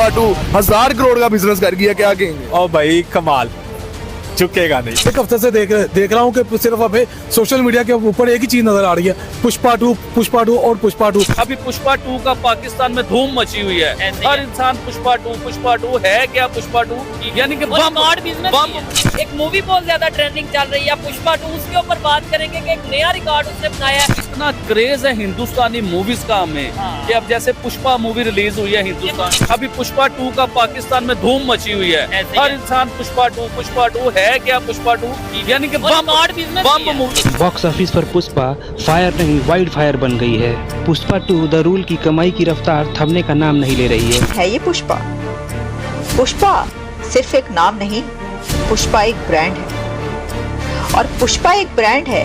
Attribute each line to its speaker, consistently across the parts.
Speaker 1: पुष्पा 2 1000 करोड़ का बिजनेस कर गया, क्या कहेंगे?
Speaker 2: और भाई कमाल, चुकेगा नहीं।
Speaker 3: एक हफ्ते से देख रहा हूँ कि सिर्फ हमें सोशल मीडिया के ऊपर एक ही चीज नजर आ रही है, पुष्पा 2 और पुष्पा 2।
Speaker 4: अभी पुष्पा 2 का पाकिस्तान में धूम मची हुई है। हर इंसान पुष्पा 2 है क्या पुष्पा 2 यानी कि
Speaker 5: बिजनेस। एक मूवी बहुत ज्यादा ट्रेंडिंग चल रही है पुष्पा 2, उसके ऊपर बात करेंगे कि एक नया रिकॉर्ड उसने बनाया है।
Speaker 4: इतना क्रेज है हिंदुस्तानी मूवीज का हमें कि अब जैसे पुष्पा मूवी रिलीज हुई है हिंदुस्तान, अभी पुष्पा 2 का पाकिस्तान में धूम मची हुई है। हर इंसान पुष्पा 2 है क्या पुष्पा 2 यानी कि बम मूवी।
Speaker 6: बॉक्स ऑफिस पर पुष्पा फायर नहीं वाइल्ड फायर बन गई है। पुष्पा 2 द रूल की कमाई की रफ्तार थमने का नाम नहीं ले रही है।
Speaker 7: ये पुष्पा सिर्फ एक नाम नहीं, पुष्पा एक ब्रांड है। और पुष्पा एक ब्रांड है,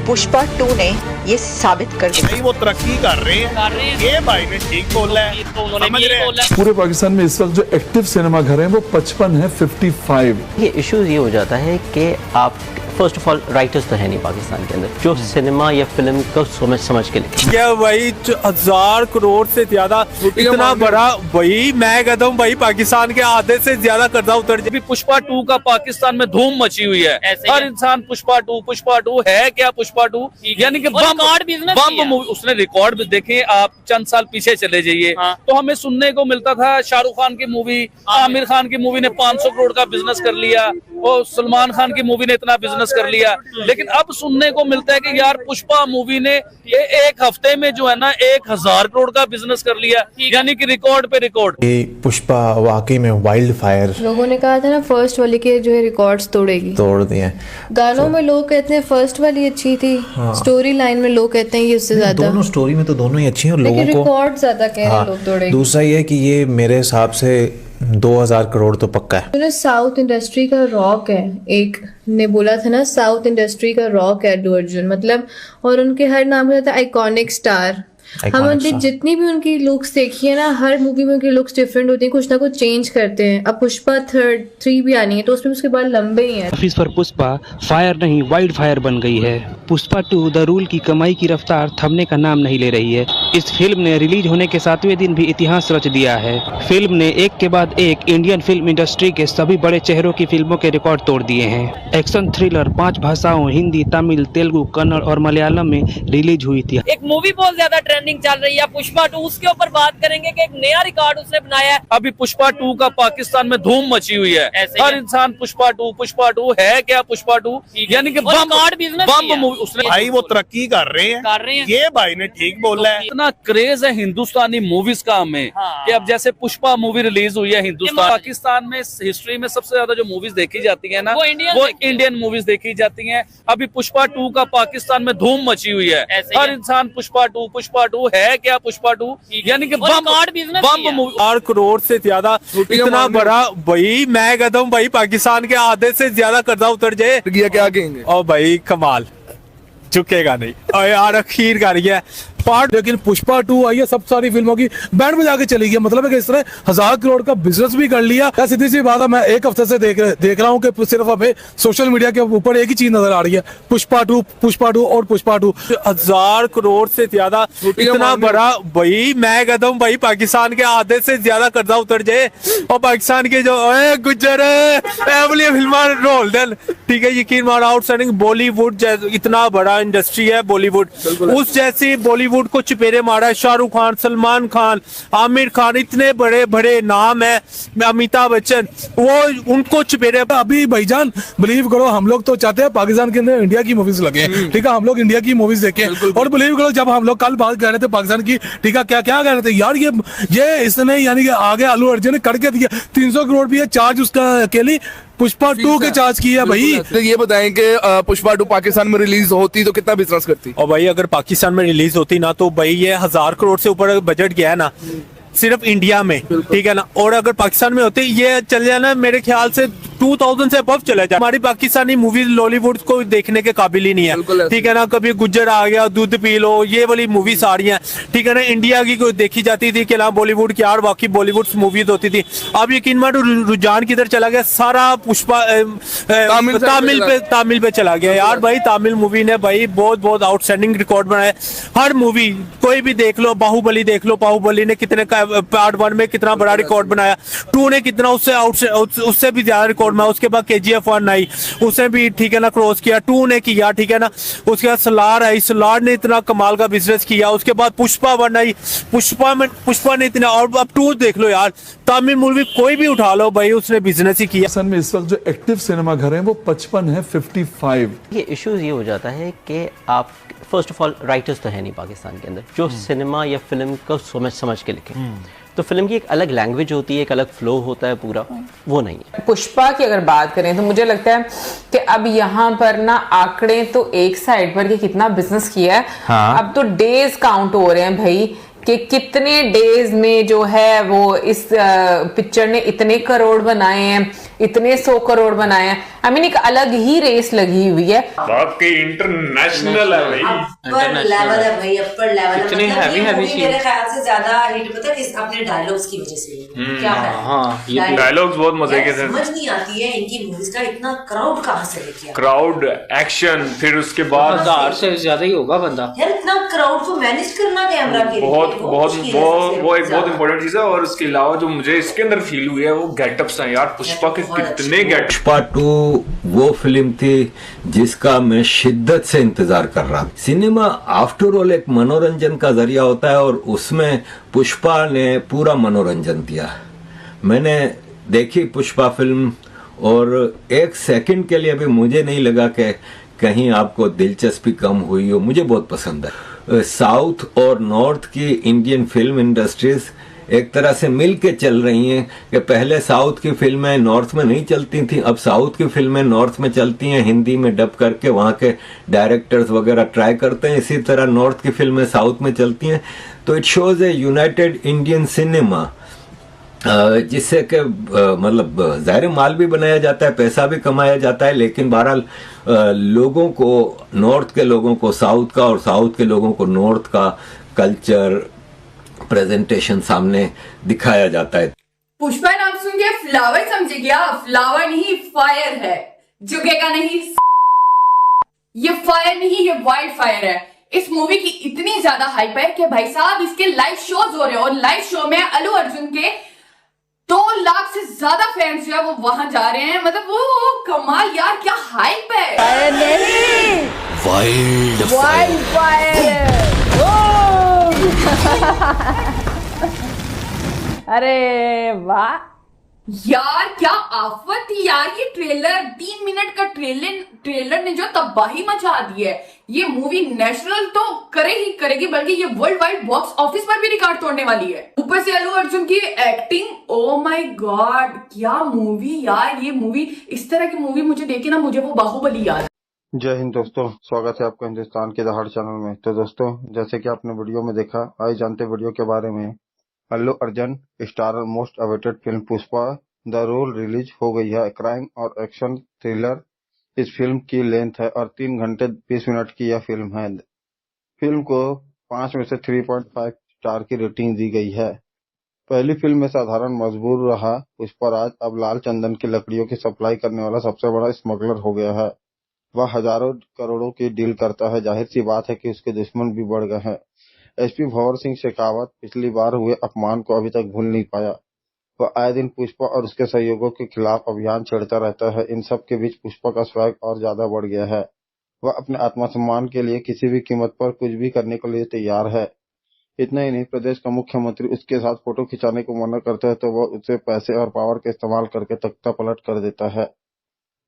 Speaker 7: पुष्पा 2 ने ये साबित कर दिया।
Speaker 2: वो तरक्की कर रहे हैं, ये भाई ने ठीक बोला है, समझ रहे हैं।
Speaker 8: पूरे पाकिस्तान में इस वक्त जो एक्टिव सिनेमा घर हैं वो 55 है, 55।
Speaker 9: ये इश्यूज ये हो जाता है कि आप फर्स्ट ऑफ ऑल राइटर्स तो है नहीं पाकिस्तान के अंदर जो सिनेमा या फिल्म को समझ के लिखे।
Speaker 2: क्या भाई 1000 करोड़ से ज्यादा इतना बड़ा, वही मैं कहता हूँ भाई पाकिस्तान के आधे से ज्यादा कर्जा उतर जाए।
Speaker 4: अभी पुष्पा 2 का पाकिस्तान में धूम मची हुई है। हर इंसान पुष्पा 2 है क्या पुष्पा 2 यानी कि बम मूवी। उसने रिकॉर्ड भी देखे, आप चंद साल पीछे चले जाइए तो हमें सुनने को मिलता था शाहरुख खान की मूवी, आमिर खान की मूवी ने 500 करोड़ का बिजनेस कर लिया और सलमान खान की मूवी ने इतना बिजनेस कर लिया। लेकिन अब सुनने को मिलता है कि यार पुष्पा मूवी ने ये एक हफ्ते में जो है ना 1000 करोड़ का बिजनेस कर लिया, यानी कि रिकॉर्ड पे रिकॉर्ड।
Speaker 10: पुष्पा वाकई में वाइल्ड फायर,
Speaker 11: लोगों ने कहा था ना फर्स्ट वाली के जो है रिकॉर्ड्स तोड़ दिए। गानों में लोग कहते हैं फर्स्ट वाली अच्छी थी, स्टोरी लाइन में लोग कहते हैं ये उससे ज्यादा।
Speaker 10: दोनों स्टोरी में तो दोनों ही अच्छी हैं और लोगों को
Speaker 11: रिकॉर्ड ज्यादा कह रहे हैं लोग तोड़ेगी।
Speaker 10: दूसरा ये है कि ये मेरे हिसाब से 2000 करोड़ तो पक्का है।
Speaker 11: साउथ इंडस्ट्री का रॉक है, एक ने बोला था ना साउथ इंडस्ट्री का रॉक है अल्लू अर्जुन, मतलब और उनके हर नाम के साथ आइकॉनिक स्टार। हम उनकी जितनी भी उनकी लुक्स देखी है ना, हर मूवी में उनकी लुक्स डिफरेंट होती है, कुछ ना कुछ चेंज करते हैं। अब पुष्पा 3 भी आनी है तो उसमें उसके बाद लंबे ही हैं।
Speaker 6: ऑफिस पर पुष्पा फायर नहीं वाइल्ड फायर बन गई है। पुष्पा 2 द रूल की कमाई की रफ्तार थमने का नाम नहीं ले रही है। इस फिल्म ने रिलीज होने के 7वें दिन भी इतिहास रच दिया है। फिल्म ने एक के बाद एक इंडियन फिल्म इंडस्ट्री के सभी बड़े चेहरों की फिल्मों के रिकॉर्ड तोड़ दिए हैं। एक्शन थ्रिलर 5 भाषाओं हिंदी, तमिल, तेलुगु, कन्नड़ और मलयालम में रिलीज हुई थी।
Speaker 5: एक मूवी बहुत ज्यादा ट्रेंडिंग चल रही है पुष्पा 2, उसके ऊपर बात करेंगे कि एक नया रिकॉर्ड उसने बनाया है।
Speaker 4: अभी पुष्पा 2 का पाकिस्तान में धूम मची हुई है। हर इंसान पुष्पा 2 है क्या पुष्पा 2 यानी कि बम मूवी। उसने
Speaker 2: भाई वो तरक्की कर रहे हैं, ये भाई ने ठीक बोला है।
Speaker 4: इतना क्रेज है हिंदुस्तानी मूवीज का हमें कि अब जैसे पुष्पा मूवी रिलीज हुई है हिंदुस्तान, पाकिस्तान में हिस्ट्री में सबसे ज्यादा जो मूवीज देखी जाती है ना वो इंडियन मूवीज देखी जाती हैं। अभी पुष्पा 2 का पाकिस्तान में धूम मची हुई है। हर इंसान पुष्पा 2 है क्या पुष्पा 2 यानी कि बम मूवी।
Speaker 2: 1000 करोड़ से ज्यादा इतना बड़ा, वही मैं कहता हूँ भाई पाकिस्तान के आधे से ज्यादा कर्जा उतर जाए,
Speaker 1: क्या कहेंगे?
Speaker 2: और भाई कमाल, चुकेगा नहीं। और यार अखीर कर गया पार्ट।
Speaker 3: लेकिन पुष्पा 2 आई है, सब सारी फिल्मों की बैंड बजा के चली गई। मतलब है कि इस तरह 1000 करोड़ का बिजनेस भी कर लिया। सीधी सी बात है, मैं एक हफ्ते से देख रहा हूँ कि सिर्फ हमें सोशल मीडिया के ऊपर एक ही चीज नजर आ रही है, पुष्पा 2 और पुष्पा 2।
Speaker 2: 1000 करोड़ से ज्यादा इतना बड़ा, वही मैं कहता हूँ भाई पाकिस्तान के आधे से ज्यादा कर्जा उतर जाए और पाकिस्तान के जो गुजर फिल्म रोल देन, ठीक है, यकीन मानो आउटस्टैंडिंग बॉलीवुड इतना बड़ा इंडस्ट्री है बॉलीवुड, उस जैसी बॉलीवुड को चुपेरे मारा है शाहरुख खान, सलमान खान, आमिर खान, इतने बड़े बड़े नाम है, अमिताभ बच्चन, वो उनको चुपेरे।
Speaker 3: अभी भाईजान बिलीव करो, हम लोग तो चाहते हैं पाकिस्तान के अंदर इंडिया की मूवीज लगे, ठीक है, हम लोग इंडिया की मूवीज देखें। और बिलीव करो जब हम लोग कल बात कर रहे थे पाकिस्तान की, ठीक है, क्या कह रहे थे यार, ये इसने यानी कि आगे अल्लू अर्जुन ने करके दिया 300 करोड़ भी है चार्ज उसका अकेली पुष्पा 2 के चार्ज किया भाई।
Speaker 1: तो ये बताएं कि पुष्पा 2 पाकिस्तान में रिलीज होती तो कितना बिजनेस करती?
Speaker 2: और भाई अगर पाकिस्तान में रिलीज होती ना तो भाई ये 1000 करोड़ से ऊपर बजट गया है ना सिर्फ इंडिया में, ठीक है ना। और अगर पाकिस्तान में होते ये चल जाना मेरे ख्याल से 2000 से above चला जाए। हमारी पाकिस्तानी मूवीज लॉलीवुड को देखने के काबिल ही नहीं है, ठीक है ना। कभी गुज्जर आ गया, दूध पी लो, ये वाली मूवीज आ रही हैं, ठीक है ना। इंडिया की कोई देखी जाती थी कि ना बॉलीवुड की, और बाकी बॉलीवुड मूवीज होती थी। अब यकीन मानो रुझान किधर चला गया, सारा पुष्पा तामिल पे चला गया यार। भाई तामिल मूवी ने भाई बहुत बहुत आउटस्टैंडिंग रिकॉर्ड बनाए। हर मूवी कोई भी देख लो, बाहुबली देख लो, बाहुबली ने कितने पार्ट 1 में कितना बड़ा रिकॉर्ड बनाया, 2 ने कितना उससे भी ज्यादा रिकॉर्ड बनाया। उसके बाद KGF 1 आई, उसने भी ठीक है ना क्रॉस किया, 2 ने किया, ठीक है ना। उसके बाद सलार आई, सलार ने इतना कमाल का बिजनेस किया। उसके बाद पुष्पा 1 आई, पुष्पा ने इतना, और अब 2 देख लो यार। तमिल मूवी कोई भी उठा लो भाई, उसने बिजनेस ही किया।
Speaker 8: में इस वक्त जो एक्टिव सिनेमा घर हैं वो 55 है, 55।
Speaker 9: ये इश्यूज ये हो जाता है कि आप फर्स्ट ऑफ ऑल राइटर्स तो है नहीं पाकिस्तान के अंदर जो सिनेमा या फिल्म को समझ के लिखे। तो फिल्म की एक अलग लैंग्वेज होती है, एक अलग फ्लो होता है पूरा, वो नहीं है।
Speaker 12: पुष्पा की अगर बात करें तो मुझे लगता है कि अब यहाँ पर ना आंकड़े तो एक साइड पर कि कितना बिजनेस किया है, हाँ। अब तो डेज काउंट हो रहे हैं भाई कि कितने डेज में जो है वो इस पिक्चर ने इतने करोड़ बनाए हैं, इतने 100 करोड़ बनाए हैं। आई मीन एक अलग ही रेस लगी हुई है।
Speaker 13: बाकी इंटरनेशनल है भाई,
Speaker 14: अपर लेवल है भाई, अपर लेवल है।
Speaker 9: इतने हैवी
Speaker 14: मेरे ख्याल से ज्यादा हिट पता है किस अपने डायलॉग्स की वजह से। क्या है,
Speaker 13: हाँ, ये डायलॉग्स बहुत मजे के थे।
Speaker 14: समझ नहीं आती है इनकी मूवीज का इतना क्राउड कहां से लेके आया।
Speaker 13: क्राउड, एक्शन, फिर उसके बाद
Speaker 9: 1000 से ज्यादा ही होगा बंदा
Speaker 14: यार। इतना क्राउड को मैनेज करना कैमरा के
Speaker 13: बहुत वो एक बहुत इंपॉर्टेंट चीज है। और उसके अलावा जो मुझे इसके अंदर फील हुई है वो गेटअप्स हैं यार। पुष्पा के कितने गेट।
Speaker 15: पुष्पा 2 वो फिल्म थी जिसका मैं शिद्दत से इंतजार कर रहा। सिनेमा आफ्टर ऑल एक मनोरंजन का जरिया होता है और उसमें पुष्पा ने पूरा मनोरंजन दिया। मैंने देखी पुष्पा फिल्म और एक सेकंड के लिए भी मुझे नहीं लगा कि कहीं आपको दिलचस्पी कम हुई हो। मुझे बहुत पसंद है। साउथ और नॉर्थ की इंडियन फिल्म इंडस्ट्रीज एक तरह से मिल के चल रही हैं कि पहले साउथ की फिल्में नॉर्थ में नहीं चलती थी, अब साउथ की फिल्में नॉर्थ में चलती हैं, हिंदी में डब करके वहाँ के डायरेक्टर्स वगैरह ट्राई करते हैं। इसी तरह नॉर्थ की फिल्में साउथ में चलती हैं। तो it shows A United Indian cinema, जिससे कि मतलब ज़ाहिर माल भी बनाया जाता है, पैसा भी कमाया जाता है, लेकिन बहरहाल लोगों को, नॉर्थ के लोगों को साउथ का और साउथ के लोगों को नॉर्थ का कल्चर प्रेजेंटेशन सामने दिखाया जाता है।
Speaker 16: पुष्पा नाम सुन के फ्लावर समझे क्या? फ्लावर नहीं, फायर है, झुकेगा नहीं। ये फायर नहीं, ये वाइल्ड फायर है। इस मूवी की इतनी ज्यादा हाइप है कि भाई साहब इसके लाइव शोज हो रहे हैं और लाइव शो में अल्लू अर्जुन के 2 लाख से ज्यादा फैंस जो है वो वहां जा रहे हैं। मतलब वो कमाल यार, क्या हाइप है। फायर नहीं, वाइल्ड फायर। अरे वाह यार, क्या आफत थी यार ये ट्रेलर। 3 मिनट का ट्रेलर ने जो तबाही मचा दी है। ये मूवी नेशनल तो करे ही करेगी, बल्कि ये वर्ल्ड वाइड बॉक्स ऑफिस पर भी रिकॉर्ड तोड़ने वाली है। ऊपर से अल्लू अर्जुन की एक्टिंग, ओ माय गॉड क्या मूवी यार। ये मूवी, इस तरह की मूवी मुझे देखे ना, मुझे वो बाहुबली याद।
Speaker 17: जय हिंद दोस्तों, स्वागत है आपका हिंदुस्तान के दहाड़ चैनल में। तो दोस्तों, जैसे कि आपने वीडियो में देखा, आइए जानते वीडियो के बारे में। Allu Arjun star most awaited film Pushpa the rule release हो गई है। क्राइम और एक्शन थ्रिलर इस फिल्म की लेंथ है और 3 घंटे 20 मिनट की यह फिल्म है। फिल्म को 5 में से 3.5 स्टार की रेटिंग दी गई है। पहली फिल्म में साधारण मजबूर रहा पुष्पराज अब लाल चंदन की लकड़ियों की सप्लाई करने वाला सबसे बड़ा स्मगलर हो गया है। वह हजारों करोड़ों की डील करता है। जाहिर सी बात है कि उसके दुश्मन भी बढ़ गए हैं। एसपी भंवर सिंह शेखावत पिछली बार हुए अपमान को अभी तक भूल नहीं पाया। वह आए दिन पुष्पा और उसके सहयोगियों के खिलाफ अभियान छेड़ता रहता है। इन सब के बीच पुष्पा का स्वैग और ज्यादा बढ़ गया है। वह अपने आत्मसम्मान के लिए किसी भी कीमत पर कुछ भी करने के लिए तैयार है। इतना ही नहीं, प्रदेश का मुख्यमंत्री उसके साथ फोटो खिंचाने को मना करता है तो वह उसे पैसे और पावर का इस्तेमाल करके तख्ता पलट कर देता है।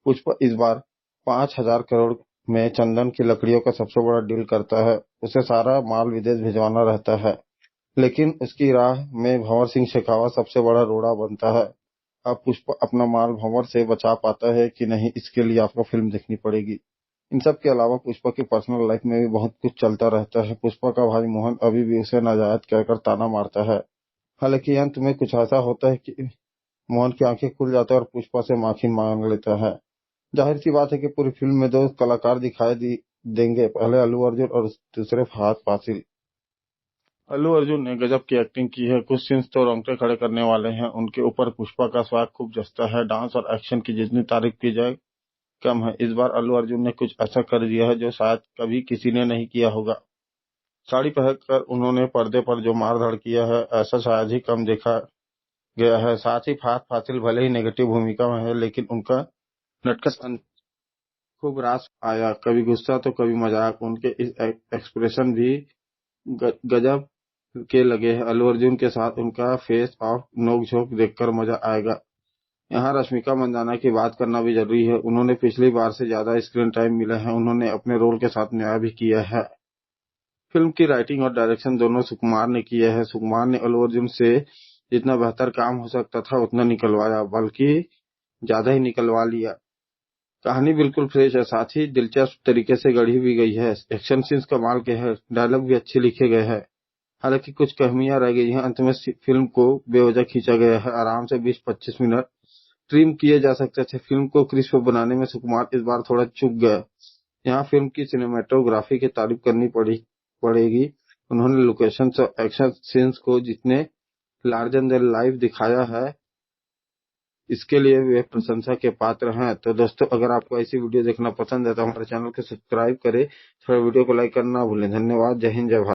Speaker 17: पुष्पा इस बार 5,000 करोड़ में चंदन की लकड़ियों का सबसे बड़ा डील करता है। उसे सारा माल विदेश भिजवाना रहता है, लेकिन उसकी राह में भंवर सिंह शेखावत सबसे बड़ा रोड़ा बनता है। अब पुष्पा अपना माल भंवर से बचा पाता है कि नहीं, इसके लिए आपको फिल्म देखनी पड़ेगी। इन सब के अलावा पुष्पा की पर्सनल लाइफ में भी बहुत कुछ चलता रहता है। पुष्पा का भाई मोहन अभी भी उसे नाजायज कहकर ताना मारता है। हालांकि अंत में कुछ ऐसा होता है कि मोहन की आंखें खुल जाती है और पुष्पा से माफी मांग लेता है। जाहिर सी बात है कि पूरी फिल्म में दो कलाकार दिखाई देंगे, पहले अल्लू अर्जुन और दूसरे फहद फासिल। अल्लू अर्जुन ने गजब की एक्टिंग की है, कुछ सीन्स तो रोंगटे खड़े करने वाले हैं। उनके ऊपर पुष्पा का स्वाग खूब जचता है। डांस और एक्शन की जितनी तारीफ की जाए कम है। इस बार अल्लू अर्जुन ने कुछ ऐसा कर दिया है जो शायद कभी किसी ने नहीं किया होगा। साड़ी पहनकर उन्होंने पर्दे पर जो मारधाड़ किया है, ऐसा शायद ही कम देखा गया है। साथ ही फहद फासिल भले ही नेगेटिव भूमिका में है, लेकिन उनका नटखट खूब रास आया, कभी गुस्सा तो कभी मजाक। उनके इस एक्सप्रेशन भी गजब के लगे हैं। अल्लू अर्जुन के साथ उनका फेस ऑफ नोक-झोंक देखकर मजा आएगा। यहाँ रश्मिका मंदाना की बात करना भी जरूरी है। उन्होंने पिछली बार से ज्यादा स्क्रीन टाइम मिला है। उन्होंने अपने रोल के साथ न्याय भी किया है। फिल्म की राइटिंग और डायरेक्शन दोनों सुकुमार ने किया है। सुकुमार ने अल्लू अर्जुन से जितना बेहतर काम हो सकता था उतना निकलवाया, बल्कि ज्यादा ही निकलवा लिया। कहानी बिल्कुल फ्रेश है, साथ ही दिलचस्प तरीके से गढ़ी भी गई है। एक्शन सीन्स कमाल के हैं, डायलॉग भी अच्छे लिखे गए हैं। हालांकि कुछ कमियां रह गई हैं। अंत में फिल्म को बेवजह खींचा गया है। आराम से 20-25 मिनट ट्रिम किए जा सकते थे। फिल्म को क्रिस्प बनाने में सुकुमार इस बार थोड़ा चूक गए। यहाँ फिल्म की सिनेमेटोग्राफी की तारीफ करनी पड़ेगी। उन्होंने लोकेशन और एक्शन सीन्स को जितने लार्जर देन लाइफ दिखाया है, इसके लिए वे प्रशंसा के पात्र हैं। तो दोस्तों, अगर आपको ऐसी वीडियो देखना पसंद है तो हमारे चैनल को सब्सक्राइब करें, थोड़ा वीडियो को लाइक करना ना भूलें। धन्यवाद। जय हिंद, जय भारत।